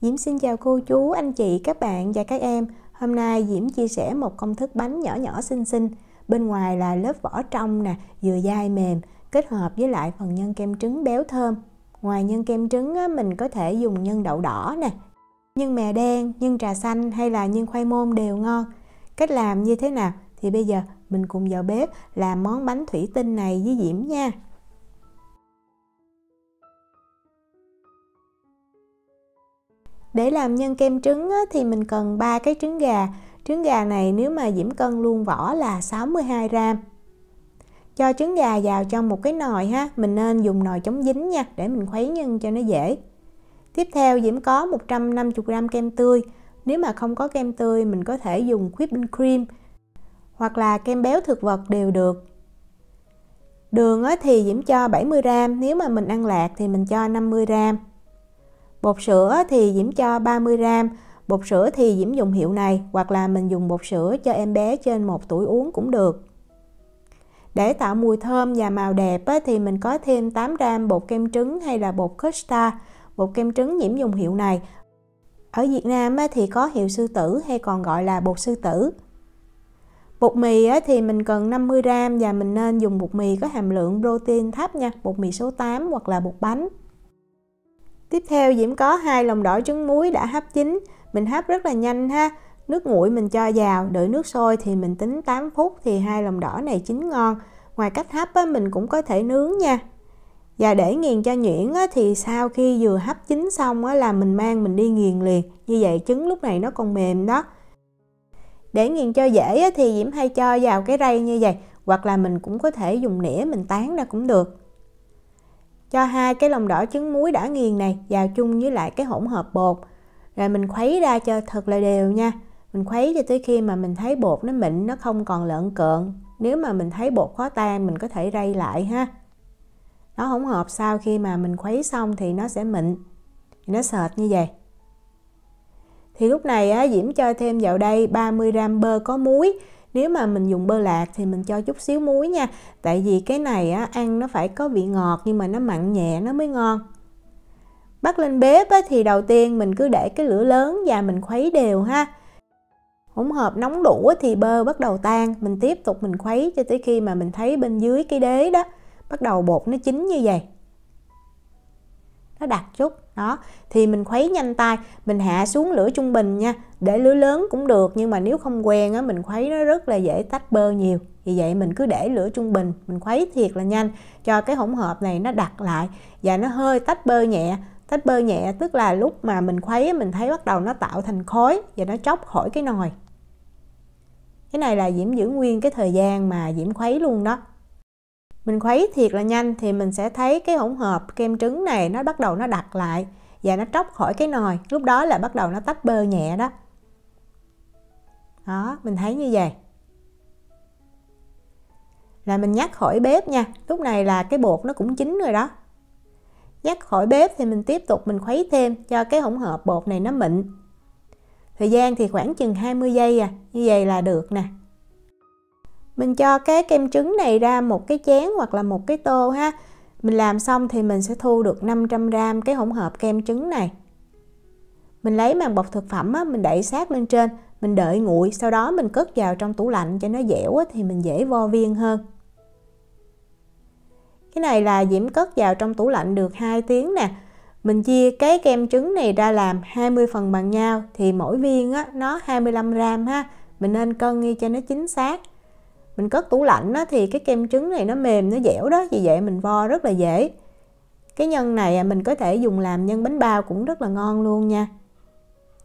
Diễm xin chào cô chú, anh chị, các bạn và các em. Hôm nay Diễm chia sẻ một công thức bánh nhỏ nhỏ xinh xinh. Bên ngoài là lớp vỏ trong nè, vừa dai mềm, kết hợp với lại phần nhân kem trứng béo thơm. Ngoài nhân kem trứng mình có thể dùng nhân đậu đỏ nè, nhân mè đen, nhân trà xanh hay là nhân khoai môn đều ngon. Cách làm như thế nào thì bây giờ mình cùng vào bếp làm món bánh thủy tinh này với Diễm nha. Để làm nhân kem trứng thì mình cần 3 cái trứng gà. Trứng gà này nếu mà Diễm cân luôn vỏ là 62g. Cho trứng gà vào trong một cái nồi ha, mình nên dùng nồi chống dính nha, để mình khuấy nhân cho nó dễ. Tiếp theo Diễm có 150g kem tươi. Nếu mà không có kem tươi mình có thể dùng whipping cream hoặc là kem béo thực vật đều được. Đường thì Diễm cho 70g, nếu mà mình ăn lạc thì mình cho 50g. Bột sữa thì Diễm cho 30g. Bột sữa thì Diễm dùng hiệu này, hoặc là mình dùng bột sữa cho em bé trên 1 tuổi uống cũng được. Để tạo mùi thơm và màu đẹp thì mình có thêm 8g bột kem trứng hay là bột custard. Bột kem trứng Diễm dùng hiệu này. Ở Việt Nam thì có hiệu Sư Tử hay còn gọi là bột Sư Tử. Bột mì thì mình cần 50g và mình nên dùng bột mì có hàm lượng protein thấp nha, bột mì số 8 hoặc là bột bánh. Tiếp theo Diễm có 2 lòng đỏ trứng muối đã hấp chín. Mình hấp rất là nhanh ha. Nước nguội mình cho vào, đợi nước sôi thì mình tính 8 phút thì 2 lòng đỏ này chín ngon. Ngoài cách hấp mình cũng có thể nướng nha. Và để nghiền cho nhuyễn thì sau khi vừa hấp chín xong là mình mang mình đi nghiền liền. Như vậy trứng lúc này nó còn mềm đó. Để nghiền cho dễ thì Diễm hay cho vào cái rây như vậy, hoặc là mình cũng có thể dùng nĩa mình tán ra cũng được. Cho 2 cái lòng đỏ trứng muối đã nghiền này vào chung với lại cái hỗn hợp bột. Rồi mình khuấy ra cho thật là đều nha. Mình khuấy cho tới khi mà mình thấy bột nó mịn, nó không còn lợn cợn. Nếu mà mình thấy bột khó tan mình có thể rây lại ha. Nó hỗn hợp sau khi mà mình khuấy xong thì nó sẽ mịn, nó sệt như vậy. Thì lúc này Diễm cho thêm vào đây 30g bơ có muối. Nếu mà mình dùng bơ lạc thì mình cho chút xíu muối nha. Tại vì cái này ăn nó phải có vị ngọt nhưng mà nó mặn nhẹ nó mới ngon. Bắt lên bếp thì đầu tiên mình cứ để cái lửa lớn và mình khuấy đều ha. Hỗn hợp nóng đủ thì bơ bắt đầu tan. Mình tiếp tục mình khuấy cho tới khi mà mình thấy bên dưới cái đế đó bắt đầu bột nó chín như vậy. Nó đặc chút đó thì mình khuấy nhanh tay, mình hạ xuống lửa trung bình nha. Để lửa lớn cũng được nhưng mà nếu không quen mình khuấy nó rất là dễ tách bơ nhiều. Vì vậy mình cứ để lửa trung bình, mình khuấy thiệt là nhanh cho cái hỗn hợp này nó đặc lại và nó hơi tách bơ nhẹ. Tách bơ nhẹ tức là lúc mà mình khuấy mình thấy bắt đầu nó tạo thành khối và nó tróc khỏi cái nồi. Cái này là Diễm giữ nguyên cái thời gian mà Diễm khuấy luôn đó. Mình khuấy thiệt là nhanh thì mình sẽ thấy cái hỗn hợp kem trứng này nó bắt đầu nó đặc lại và nó tróc khỏi cái nồi. Lúc đó là bắt đầu nó tách bơ nhẹ đó. Đó, mình thấy như vậy. Là mình nhắc khỏi bếp nha. Lúc này là cái bột nó cũng chín rồi đó. Nhắc khỏi bếp thì mình tiếp tục mình khuấy thêm cho cái hỗn hợp bột này nó mịn. Thời gian thì khoảng chừng 20 giây như vậy là được nè. Mình cho cái kem trứng này ra một cái chén hoặc là một cái tô ha. Mình làm xong thì mình sẽ thu được 500g cái hỗn hợp kem trứng này. Mình lấy màng bọc thực phẩm mình đậy sát lên trên, mình đợi nguội, sau đó mình cất vào trong tủ lạnh cho nó dẻo thì mình dễ vo viên hơn. Cái này là Diễm cất vào trong tủ lạnh được 2 tiếng nè. Mình chia cái kem trứng này ra làm 20 phần bằng nhau thì mỗi viên nó 25g ha. Mình nên cân đi cho nó chính xác. Mình cất tủ lạnh thì cái kem trứng này nó mềm, nó dẻo đó, vì vậy mình vo rất là dễ. Cái nhân này mình có thể dùng làm nhân bánh bao cũng rất là ngon luôn nha.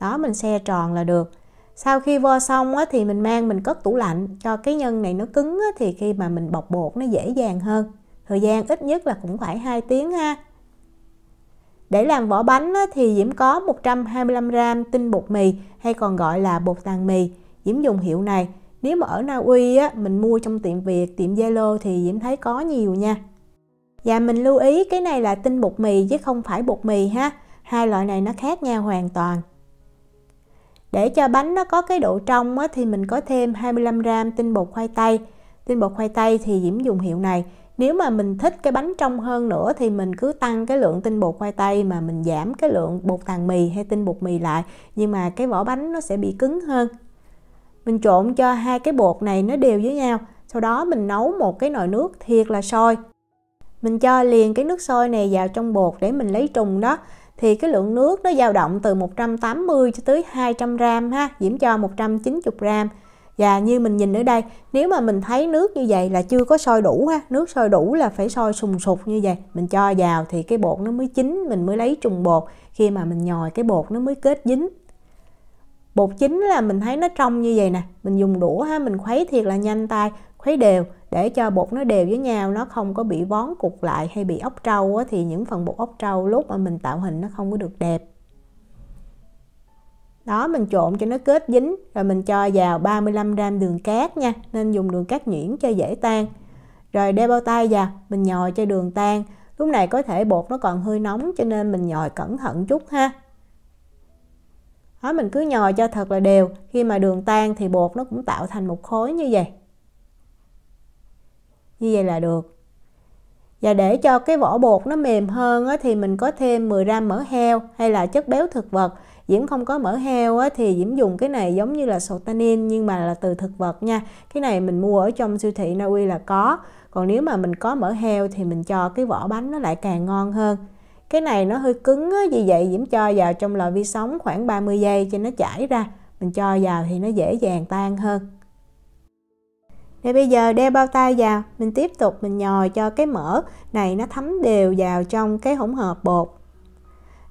Đó, mình xe tròn là được. Sau khi vo xong thì mình mang mình cất tủ lạnh cho cái nhân này nó cứng thì khi mà mình bọc bột nó dễ dàng hơn. Thời gian ít nhất là cũng phải 2 tiếng ha. Để làm vỏ bánh thì Diễm có 125g tinh bột mì hay còn gọi là bột tàn mì. Diễm dùng hiệu này. Nếu mà ở Na Uy mình mua trong tiệm Việt, tiệm Zalo thì Diễm thấy có nhiều nha. Và mình lưu ý cái này là tinh bột mì chứ không phải bột mì ha. Hai loại này nó khác nhau hoàn toàn. Để cho bánh nó có cái độ trong thì mình có thêm 25g tinh bột khoai tây. Tinh bột khoai tây thì Diễm dùng hiệu này. Nếu mà mình thích cái bánh trong hơn nữa thì mình cứ tăng cái lượng tinh bột khoai tây mà mình giảm cái lượng bột tàng mì hay tinh bột mì lại, nhưng mà cái vỏ bánh nó sẽ bị cứng hơn. Mình trộn cho hai cái bột này nó đều với nhau, sau đó mình nấu một cái nồi nước thiệt là sôi. Mình cho liền cái nước sôi này vào trong bột để mình lấy trùng đó. Thì cái lượng nước nó dao động từ 180 cho tới 200 gram ha, Diễm cho 190 gram. Và như mình nhìn ở đây, nếu mà mình thấy nước như vậy là chưa có sôi đủ ha, nước sôi đủ là phải sôi sùng sục như vậy. Mình cho vào thì cái bột nó mới chín, mình mới lấy trùng bột. Khi mà mình nhồi cái bột nó mới kết dính. Bột chín là mình thấy nó trong như vậy nè, mình dùng đũa ha, mình khuấy thiệt là nhanh tay, khuấy đều để cho bột nó đều với nhau, nó không có bị vón cục lại hay bị ốc trâu á, thì những phần bột ốc trâu lúc mà mình tạo hình nó không có được đẹp. Đó, mình trộn cho nó kết dính rồi mình cho vào 35 gram đường cát nha, nên dùng đường cát nhuyễn cho dễ tan. Rồi đeo bao tay vào, mình nhồi cho đường tan. Lúc này có thể bột nó còn hơi nóng cho nên mình nhồi cẩn thận chút ha. Đó, mình cứ nhồi cho thật là đều. Khi mà đường tan thì bột nó cũng tạo thành một khối như vậy. Như vậy là được. Và để cho cái vỏ bột nó mềm hơn á, thì mình có thêm 10 gram mỡ heo hay là chất béo thực vật. Diễm không có mỡ heo á, thì Diễm dùng cái này giống như là sotanin nhưng mà là từ thực vật nha. Cái này mình mua ở trong siêu thị Na Uy là có. Còn nếu mà mình có mỡ heo thì mình cho cái vỏ bánh nó lại càng ngon hơn. Cái này nó hơi cứng á, vì vậy Diễm cho vào trong lò vi sóng khoảng 30 giây cho nó chảy ra. Mình cho vào thì nó dễ dàng tan hơn. Để bây giờ đeo bao tay vào, mình tiếp tục mình nhồi cho cái mỡ này nó thấm đều vào trong cái hỗn hợp bột.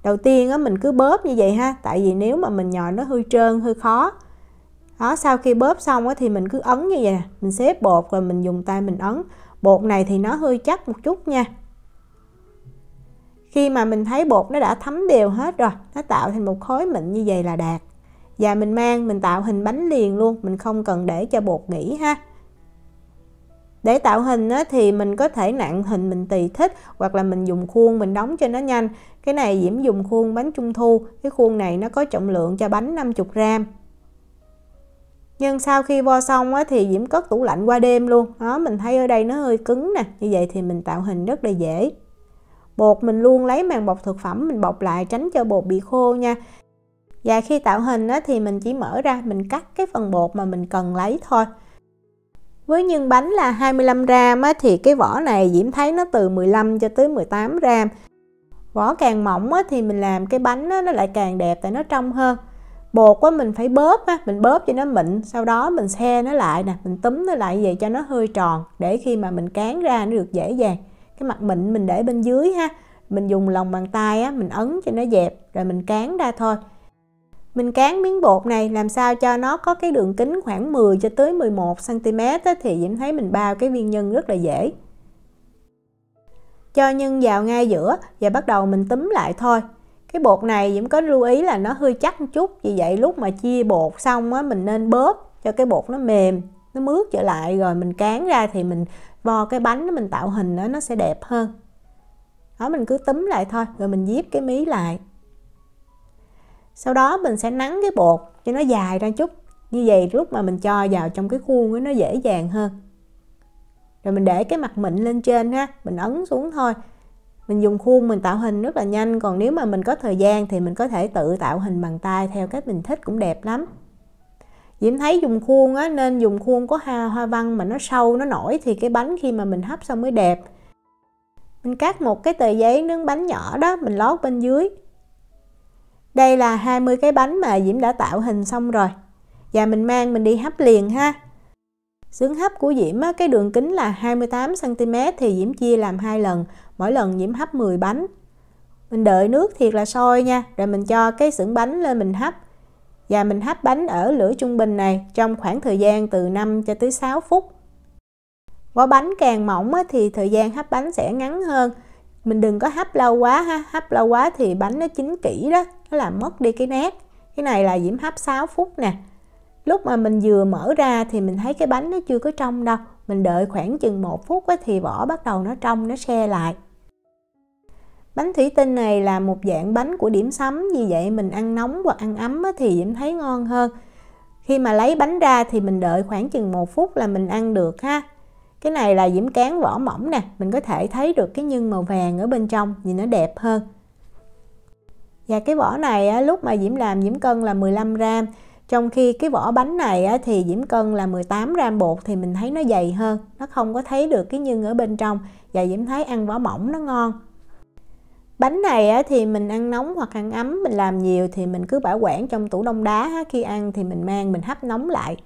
Đầu tiên á, mình cứ bóp như vậy ha, tại vì nếu mà mình nhồi nó hơi trơn, hơi khó. Đó, sau khi bóp xong á, thì mình cứ ấn như vậy, mình xếp bột rồi mình dùng tay mình ấn. Bột này thì nó hơi chắc một chút nha. Khi mà mình thấy bột nó đã thấm đều hết rồi, nó tạo thành một khối mịn như vậy là đạt. Và mình tạo hình bánh liền luôn, mình không cần để cho bột nghỉ ha. Để tạo hình á, thì mình có thể nặn hình mình tùy thích, hoặc là mình dùng khuôn mình đóng cho nó nhanh. Cái này Diễm dùng khuôn bánh trung thu, cái khuôn này nó có trọng lượng cho bánh 50 gram. Nhưng sau khi vo xong á, thì Diễm cất tủ lạnh qua đêm luôn. Đó, mình thấy ở đây nó hơi cứng nè, như vậy thì mình tạo hình rất là dễ. Bột mình luôn lấy màng bọc thực phẩm mình bọc lại tránh cho bột bị khô nha. Và khi tạo hình á, thì mình chỉ mở ra, mình cắt cái phần bột mà mình cần lấy thôi. Với nhân bánh là 25 gram á, thì cái vỏ này Diễm thấy nó từ 15 cho tới 18 gram. Vỏ càng mỏng á, thì mình làm cái bánh á, nó lại càng đẹp tại nó trong hơn. Bột á, mình phải bóp á, mình bóp cho nó mịn, sau đó mình xe nó lại nè, mình túm nó lại vậy cho nó hơi tròn để khi mà mình cán ra nó được dễ dàng. Cái mặt mịn mình để bên dưới ha, mình dùng lòng bàn tay á, mình ấn cho nó dẹp rồi mình cán ra thôi. Mình cán miếng bột này làm sao cho nó có cái đường kính khoảng 10 cho tới 11 cm á, thì Diễm thấy mình bao cái viên nhân rất là dễ. Cho nhân vào ngay giữa và bắt đầu mình túm lại thôi. Cái bột này Diễm có lưu ý là nó hơi chắc một chút, vì vậy lúc mà chia bột xong á, mình nên bóp cho cái bột nó mềm, nó mướt trở lại rồi mình cán ra thì mình vo cái bánh mình tạo hình đó, nó sẽ đẹp hơn. Đó, mình cứ túm lại thôi rồi mình díp cái mí lại. Sau đó mình sẽ nắn cái bột cho nó dài ra chút. Như vậy lúc mà mình cho vào trong cái khuôn đó, nó dễ dàng hơn. Rồi mình để cái mặt mịn lên trên ha, mình ấn xuống thôi. Mình dùng khuôn mình tạo hình rất là nhanh. Còn nếu mà mình có thời gian thì mình có thể tự tạo hình bằng tay theo cách mình thích cũng đẹp lắm. Diễm thấy dùng khuôn á, nên dùng khuôn có hoa văn mà nó sâu, nó nổi thì cái bánh khi mà mình hấp xong mới đẹp. Mình cắt một cái tờ giấy nướng bánh nhỏ đó, mình lót bên dưới. Đây là 20 cái bánh mà Diễm đã tạo hình xong rồi. Và mình mang mình đi hấp liền ha. Xưởng hấp của Diễm á, cái đường kính là 28 cm thì Diễm chia làm 2 lần. Mỗi lần Diễm hấp 10 bánh. Mình đợi nước thiệt là sôi nha. Rồi mình cho cái xưởng bánh lên mình hấp. Và mình hấp bánh ở lửa trung bình này trong khoảng thời gian từ 5 cho tới 6 phút. Vỏ bánh càng mỏng á, thì thời gian hấp bánh sẽ ngắn hơn. Mình đừng có hấp lâu quá ha. Hấp lâu quá thì bánh nó chín kỹ đó, nó làm mất đi cái nét. Cái này là Diễm hấp 6 phút nè. Lúc mà mình vừa mở ra thì mình thấy cái bánh nó chưa có trong đâu. Mình đợi khoảng chừng 1 phút á, thì vỏ bắt đầu nó trong, nó se lại. Bánh thủy tinh này là một dạng bánh của điểm sắm, vì vậy mình ăn nóng hoặc ăn ấm á, thì Diễm thấy ngon hơn. Khi mà lấy bánh ra thì mình đợi khoảng chừng 1 phút là mình ăn được ha. Cái này là Diễm cán vỏ mỏng nè, mình có thể thấy được cái nhân màu vàng ở bên trong, nhìn nó đẹp hơn. Và cái vỏ này lúc mà Diễm làm Diễm cân là 15 gram, trong khi cái vỏ bánh này thì Diễm cân là 18 gram bột, thì mình thấy nó dày hơn, nó không có thấy được cái nhân ở bên trong, và Diễm thấy ăn vỏ mỏng nó ngon. Bánh này thì mình ăn nóng hoặc ăn ấm, mình làm nhiều thì mình cứ bảo quản trong tủ đông đá, khi ăn thì mình mang mình hấp nóng lại.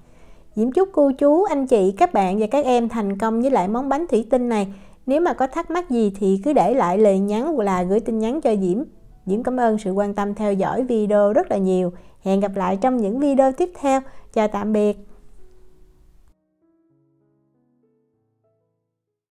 Diễm chúc cô chú, anh chị, các bạn và các em thành công với lại món bánh thủy tinh này. Nếu mà có thắc mắc gì thì cứ để lại lời nhắn hoặc là gửi tin nhắn cho Diễm. Diễm cảm ơn sự quan tâm theo dõi video rất là nhiều. Hẹn gặp lại trong những video tiếp theo. Chào tạm biệt.